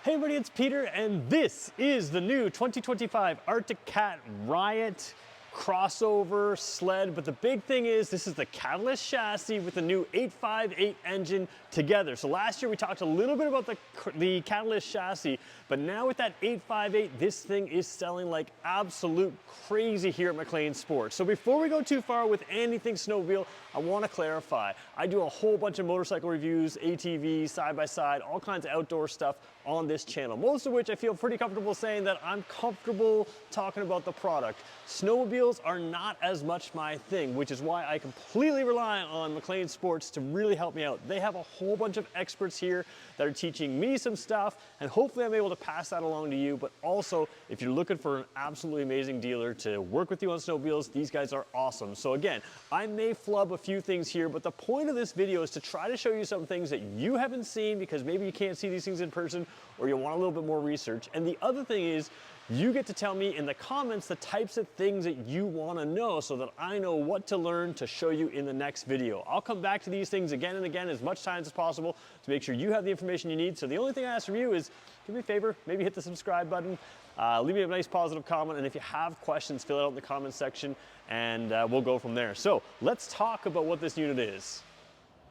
Hey everybody, it's Peter, and this is the new 2025 Arctic Cat Riot crossover sled. But the big thing is, this is the Catalyst chassis with the new 858 engine together. So last year we talked a little bit about the Catalyst chassis, but now with that 858, this thing is selling like absolute crazy here at McLean Sports. So before we go too far with anything snowmobile, I want to clarify. I do a whole bunch of motorcycle reviews, ATVs, side-by-side, all kinds of outdoor stuff on this channel, most of which I feel pretty comfortable saying that I'm comfortable talking about the product. Snowmobiles are not as much my thing, which is why I completely rely on McLean Sports to really help me out. They have a whole bunch of experts here that are teaching me some stuff, and hopefully I'm able to pass that along to you. But also, if you're looking for an absolutely amazing dealer to work with you on snowmobiles, these guys are awesome. So again, I may flub a few things here, but the point of this video is to try to show you some things that you haven't seen because maybe you can't see these things in person or you want a little bit more research. And the other thing is, you get to tell me in the comments the types of things that you want to know so that I know what to learn to show you in the next video. I'll come back to these things again and again as much times as possible to make sure you have the information you need. So the only thing I ask from you is do me a favor, maybe hit the subscribe button, leave me a nice positive comment, and if you have questions, fill it out in the comments section and we'll go from there. So let's talk about what this unit is.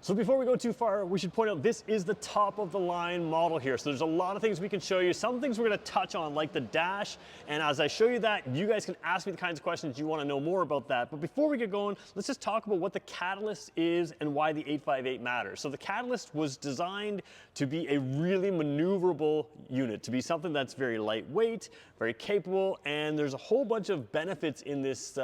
So before we go too far, we should point out this is the top of the line model here. So there's a lot of things we can show you. Some things we're gonna touch on, like the dash. And as I show you that, you guys can ask me the kinds of questions you wanna know more about that. But before we get going, let's just talk about what the Catalyst is and why the 858 matters. So the Catalyst was designed to be a really maneuverable unit, to be something that's very lightweight, very capable, and there's a whole bunch of benefits in this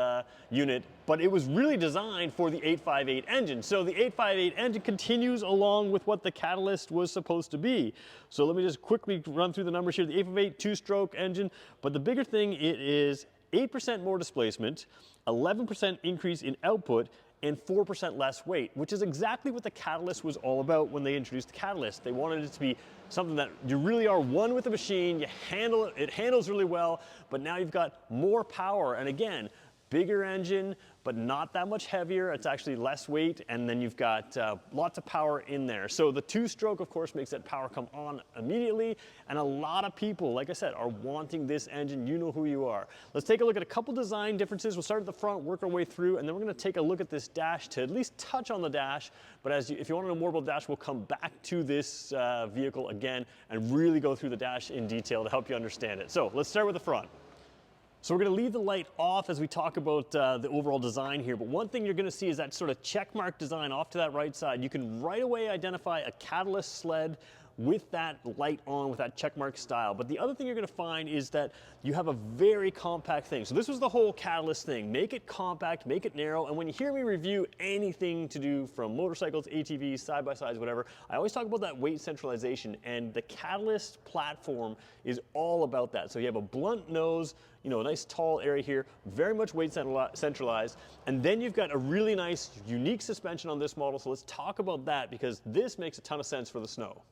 unit, but it was really designed for the 858 engine. So the 858 engine continues along with what the Catalyst was supposed to be. So let me just quickly run through the numbers here. The 858 two-stroke engine, but the bigger thing, it is 8% more displacement, 11% increase in output, and 4% less weight, which is exactly what the Catalyst was all about when they introduced the Catalyst. They wanted it to be something that you really are one with the machine, you handle it, it handles really well, but now you've got more power, and again, bigger engine, but not that much heavier. It's actually less weight, and then you've got lots of power in there. So the two-stroke, of course, makes that power come on immediately, and a lot of people, like I said, are wanting this engine. You know who you are. Let's take a look at a couple design differences. We'll start at the front, work our way through, and then we're gonna take a look at this dash to at least touch on the dash, but if you wanna know more about the dash, we'll come back to this vehicle again and really go through the dash in detail to help you understand it. So let's start with the front. So we're gonna leave the light off as we talk about the overall design here, but one thing you're gonna see is that sort of checkmark design off to that right side. You can right away identify a Catalyst sled with that light on, with that checkmark style. But the other thing you're gonna find is that you have a very compact thing. So this was the whole Catalyst thing. Make it compact, make it narrow, and when you hear me review anything to do from motorcycles, ATVs, side-by-sides, whatever, I always talk about that weight centralization, and the Catalyst platform is all about that. So you have a blunt nose, you know, a nice tall area here, very much weight centralized, and then you've got a really nice, unique suspension on this model. So let's talk about that because this makes a ton of sense for the snow.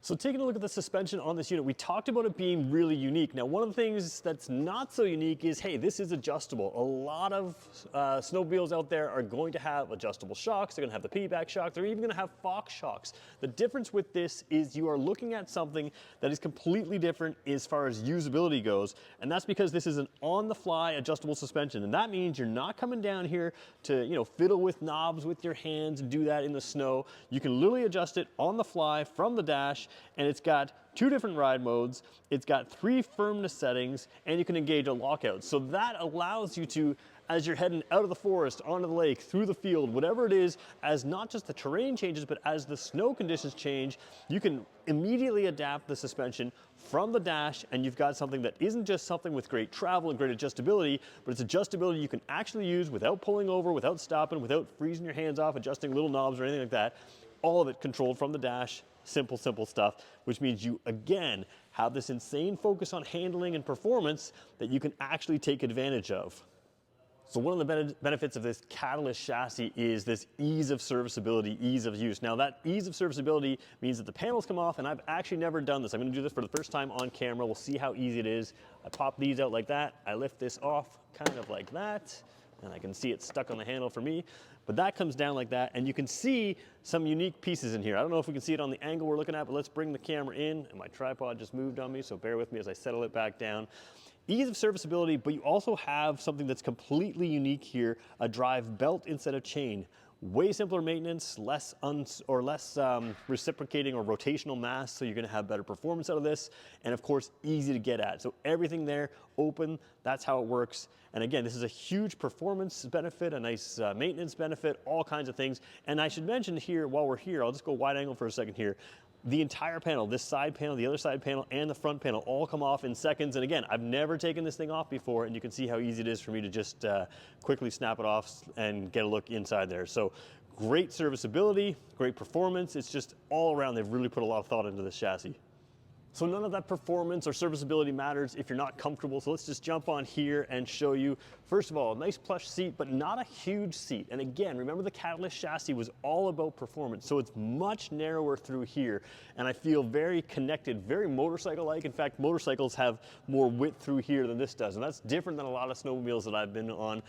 So taking a look at the suspension on this unit, we talked about it being really unique. Now, one of the things that's not so unique is, hey, this is adjustable. A lot of snowmobiles out there are going to have adjustable shocks. They're gonna have the piggyback shock. They're even gonna have Fox shocks. The difference with this is you are looking at something that is completely different as far as usability goes. And that's because this is an on-the-fly adjustable suspension. And that means you're not coming down here to, you know, fiddle with knobs with your hands and do that in the snow. You can literally adjust it on the fly from the dash, and it's got 2 different ride modes, it's got 3 firmness settings, and you can engage a lockout. So that allows you to, as you're heading out of the forest, onto the lake, through the field, whatever it is, as not just the terrain changes, but as the snow conditions change, you can immediately adapt the suspension from the dash, and you've got something that isn't just something with great travel and great adjustability, but it's adjustability you can actually use without pulling over, without stopping, without freezing your hands off, adjusting little knobs or anything like that. All of it controlled from the dash. Simple stuff, which means you, again, have this insane focus on handling and performance that you can actually take advantage of. So one of the benefits of this Catalyst chassis is this ease of serviceability, ease of use. Now that ease of serviceability means that the panels come off, and I've actually never done this. I'm gonna do this for the first time on camera. We'll see how easy it is. I pop these out like that. I lift this off kind of like that. and I can see it stuck on the handle for me, but that comes down like that, and you can see some unique pieces in here. I don't know if we can see it on the angle we're looking at, but let's bring the camera in, and my tripod just moved on me, so bear with me as I settle it back down. Ease of serviceability, but you also have something that's completely unique here, a drive belt instead of chain. Way simpler maintenance, less reciprocating or rotational mass, so you're gonna have better performance out of this, and of course, easy to get at. So everything there, open, that's how it works. And again, this is a huge performance benefit, a nice maintenance benefit, all kinds of things. And I should mention here, while we're here, I'll just go wide angle for a second here. The entire panel, this side panel, the other side panel, and the front panel all come off in seconds. And again, I've never taken this thing off before, and you can see how easy it is for me to just quickly snap it off and get a look inside there. So great serviceability, great performance. It's just all around, they've really put a lot of thought into this chassis. So none of that performance or serviceability matters if you're not comfortable. So let's just jump on here and show you. First of all, a nice plush seat, but not a huge seat. And again, remember the Catalyst chassis was all about performance. So it's much narrower through here. And I feel very connected, very motorcycle-like. In fact, motorcycles have more width through here than this does. And that's different than a lot of snowmobiles that I've been on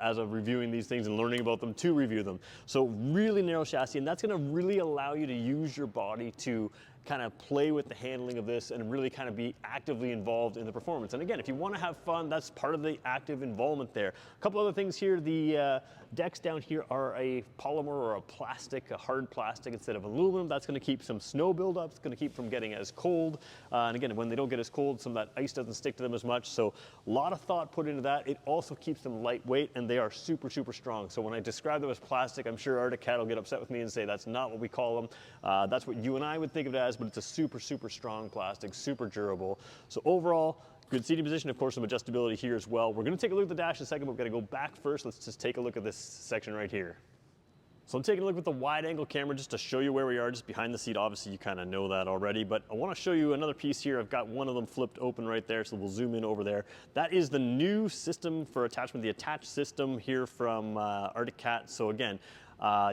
as of reviewing these things and learning about them to review them. So really narrow chassis, and that's gonna really allow you to use your body to kind of play with the handling of this and really kind of be actively involved in the performance. And again, if you want to have fun, that's part of the active involvement there. A couple other things here, the decks down here are a polymer or a plastic, a hard plastic instead of aluminum. That's going to keep some snow buildup. It's going to keep from getting as cold. And again, when they don't get as cold, some of that ice doesn't stick to them as much. So a lot of thought put into that. It also keeps them lightweight, and they are super, super strong. So when I describe them as plastic, I'm sure Arctic Cat will get upset with me and say that's not what we call them. That's what you and I would think of it as, but it's a super, super strong plastic, super durable. So overall, good seating position, of course, some adjustability here as well. We're gonna take a look at the dash in a second, but we're gonna go back first. Let's just take a look at this section right here. So I'm taking a look with the wide angle camera just to show you where we are, just behind the seat. Obviously, you kind of know that already, but I want to show you another piece here. I've got one of them flipped open right there, so we'll zoom in over there. That is the new system for attachment, the attached system here from Arctic Cat. So again,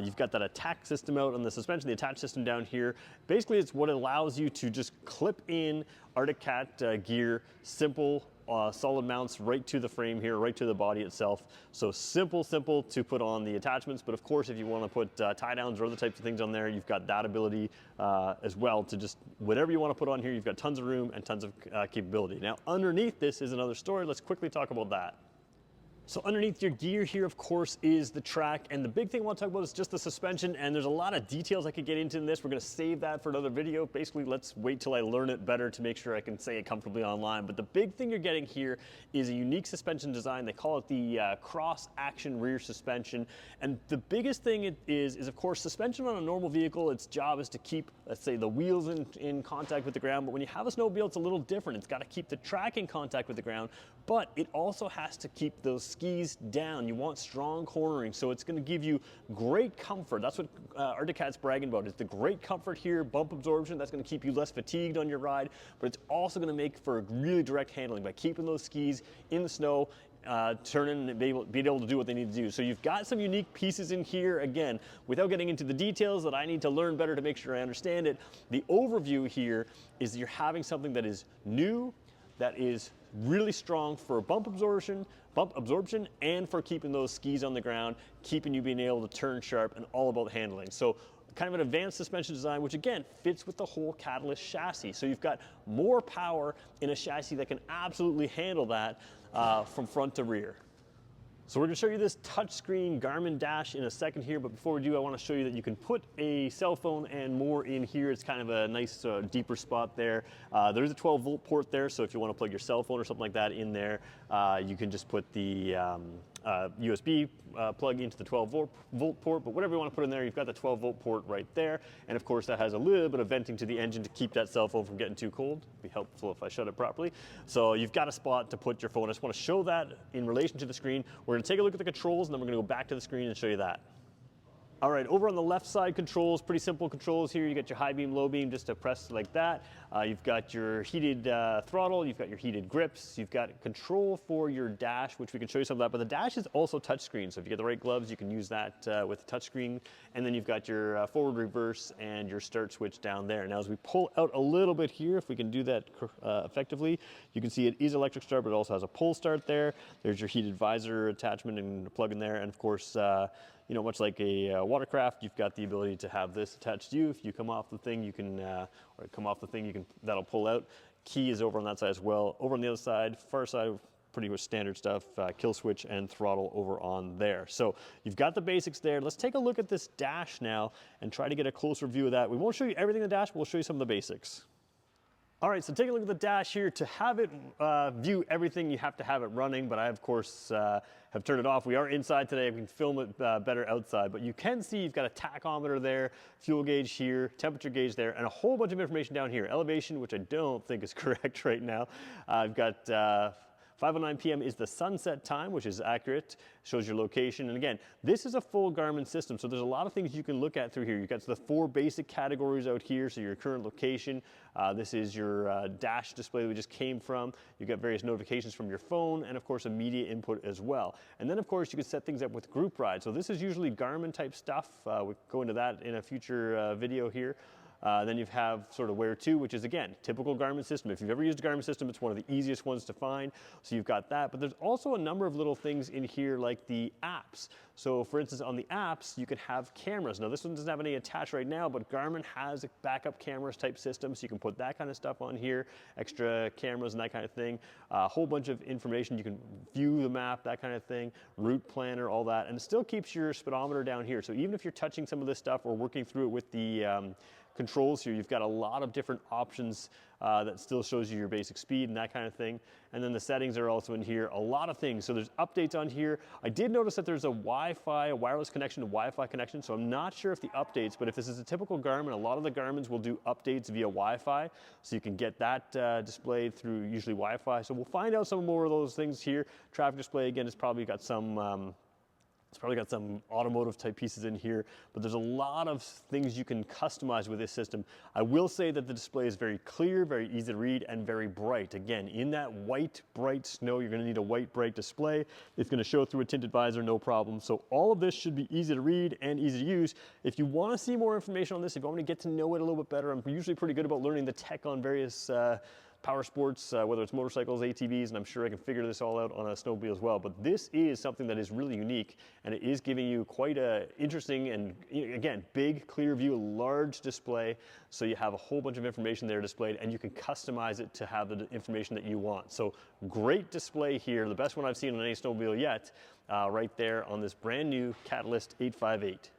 you've got that attack system out on the suspension, the attached system down here. Basically, it's what allows you to just clip in Arctic Cat gear, simple, solid mounts right to the frame here, right to the body itself. So simple to put on the attachments. But of course, if you want to put tie downs or other types of things on there, you've got that ability as well to just whatever you want to put on here. You've got tons of room and tons of capability. Now, underneath this is another story. Let's quickly talk about that. So underneath your gear here, of course, is the track. And the big thing I want to talk about is just the suspension. And there's a lot of details I could get into in this. We're going to save that for another video. Basically, let's wait till I learn it better to make sure I can say it comfortably online. But the big thing you're getting here is a unique suspension design. They call it the cross-action rear suspension. And the biggest thing it is of course, suspension on a normal vehicle, its job is to keep, let's say, the wheels in contact with the ground. But when you have a snowmobile, it's a little different. It's got to keep the track in contact with the ground, but it also has to keep those skis down. You want strong cornering, so it's going to give you great comfort. That's what Arctic Cat's bragging about. It's the great comfort here, bump absorption. That's going to keep you less fatigued on your ride, but it's also going to make for really direct handling by keeping those skis in the snow, turning and being able to do what they need to do. So you've got some unique pieces in here. Again, without getting into the details that I need to learn better to make sure I understand it, the overview here is you're having something that is new, that is really strong for bump absorption, and for keeping those skis on the ground, keeping you being able to turn sharp, and all about handling. So kind of an advanced suspension design, which again fits with the whole Catalyst chassis. So you've got more power in a chassis that can absolutely handle that from front to rear. So we're going to show you this touchscreen Garmin dash in a second here, but before we do, I want to show you that you can put a cell phone and more in here. It's kind of a nice deeper spot there. There's a 12-volt port there, so if you want to plug your cell phone or something like that in there, you can just put the USB plug into the 12-volt port, but whatever you want to put in there, you've got the 12-volt port right there. And of course, that has a little bit of venting to the engine to keep that cell phone from getting too cold. It'd be helpful if I shut it properly. So you've got a spot to put your phone. I just want to show that in relation to the screen. We're going to take a look at the controls, and then we're going to go back to the screen and show you that. All right, over on the left side controls, pretty simple controls here. You got your high beam, low beam, just to press like that. You've got your heated throttle, you've got your heated grips, you've got control for your dash, which we can show you some of that, but the dash is also touchscreen. So if you get the right gloves, you can use that with the touchscreen. And then you've got your forward, reverse, and your start switch down there. Now as we pull out a little bit here, if we can do that effectively, you can see it is electric start, but it also has a pull start there. There's your heated visor attachment and plug in there. And of course, you know, much like a watercraft, you've got the ability to have this attached to you. If you come off the thing, you can, or come off the thing, you can, that'll pull out. Key is over on that side as well. Over on the other side, far side, pretty much standard stuff, kill switch and throttle over on there. So you've got the basics there. Let's take a look at this dash now and try to get a closer view of that. We won't show you everything in the dash, but we'll show you some of the basics. All right, so take a look at the dash here. To have it view everything, you have to have it running, but I, of course, have turned it off. We are inside today. We can film it better outside, but you can see you've got a tachometer there, fuel gauge here, temperature gauge there, and a whole bunch of information down here. Elevation, which I don't think is correct right now. I've got 5:09 p.m. is the sunset time, which is accurate, shows your location. And again, this is a full Garmin system, so there's a lot of things you can look at through here. You've got the 4 basic categories out here, so your current location. This is your dash display that we just came from. You've got various notifications from your phone, and of course, a media input as well. And then, of course, you can set things up with group ride. So this is usually Garmin type stuff. We'll go into that in a future video here. Then you have sort of where to, which is again, typical Garmin system. If you've ever used a Garmin system, it's one of the easiest ones to find. So you've got that, but there's also a number of little things in here like the apps. So for instance, on the apps, you can have cameras. Now this one doesn't have any attached right now, but Garmin has a backup cameras type system. So you can put that kind of stuff on here, extra cameras and that kind of thing. A whole bunch of information. You can view the map, that kind of thing, route planner, all that. And it still keeps your speedometer down here. So even if you're touching some of this stuff or working through it with the controls here, you've got a lot of different options that still shows you your basic speed and that kind of thing. And then the settings are also in here, a lot of things. So there's updates on here. I did notice that there's a Wi-Fi, a wireless connection to Wi-Fi connection. So I'm not sure if the updates, but if this is a typical Garmin, a lot of the Garmins will do updates via Wi-Fi. So you can get that displayed through usually Wi-Fi. So we'll find out some more of those things here. Traffic display, again, it's probably got some it's probably got some automotive type pieces in here, but there's a lot of things you can customize with this system. I will say that the display is very clear, very easy to read, and very bright. Again, in that white, bright snow, you're gonna need a white, bright display. It's gonna show through a tinted visor, no problem. So all of this should be easy to read and easy to use. If you wanna see more information on this, if you want to get to know it a little bit better, I'm usually pretty good about learning the tech on various power sports, whether it's motorcycles, ATVs, and I'm sure I can figure this all out on a snowmobile as well. But this is something that is really unique, and it is giving you quite a interesting and, again, big, clear view, large display. So you have a whole bunch of information there displayed, and you can customize it to have the information that you want. So great display here, the best one I've seen on any snowmobile yet, right there on this brand new Catalyst 858.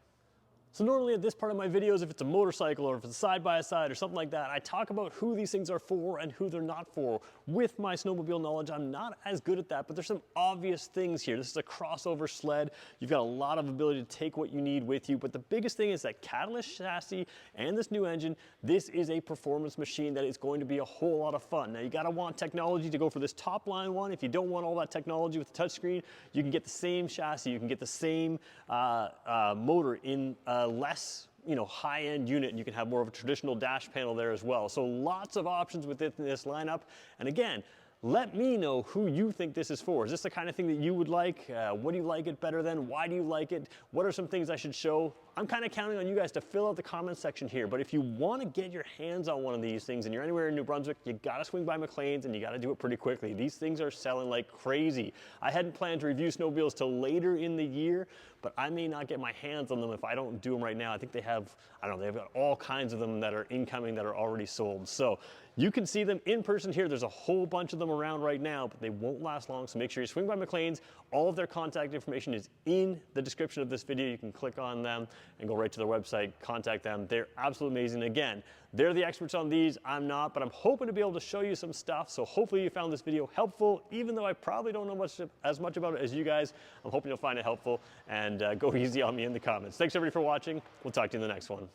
So normally at this part of my videos, if it's a motorcycle or if it's a side-by-side or something like that, I talk about who these things are for and who they're not for. With my snowmobile knowledge, I'm not as good at that, but there's some obvious things here. This is a crossover sled. You've got a lot of ability to take what you need with you, but the biggest thing is that Catalyst chassis and this new engine, this is a performance machine that is going to be a whole lot of fun. Now you gotta want technology to go for this top line one. If you don't want all that technology with the touchscreen, you can get the same chassis, you can get the same motor in less, high-end unit, and you can have more of a traditional dash panel there as well. So lots of options within this lineup. And again, let me know who you think this is for. Is this the kind of thing that you would like? What do you like it better than? Why do you like it? What are some things I should show? I'm kind of counting on you guys to fill out the comment section here, but if you want to get your hands on one of these things and you're anywhere in New Brunswick, you got to swing by McLean's and you got to do it pretty quickly. These things are selling like crazy. I hadn't planned to review snowmobiles till later in the year, but I may not get my hands on them if I don't do them right now. I think they have, they've got all kinds of them that are incoming that are already sold. So you can see them in person here. There's a whole bunch of them around right now, but they won't last long. So make sure you swing by McLean's. All of their contact information is in the description of this video. You can click on them and go right to their website, contact them. They're absolutely amazing. Again, they're the experts on these. I'm not, but I'm hoping to be able to show you some stuff. So hopefully you found this video helpful, even though I probably don't know as much about it as you guys. I'm hoping you'll find it helpful, and go easy on me in the comments. Thanks everybody for watching. We'll talk to you in the next one.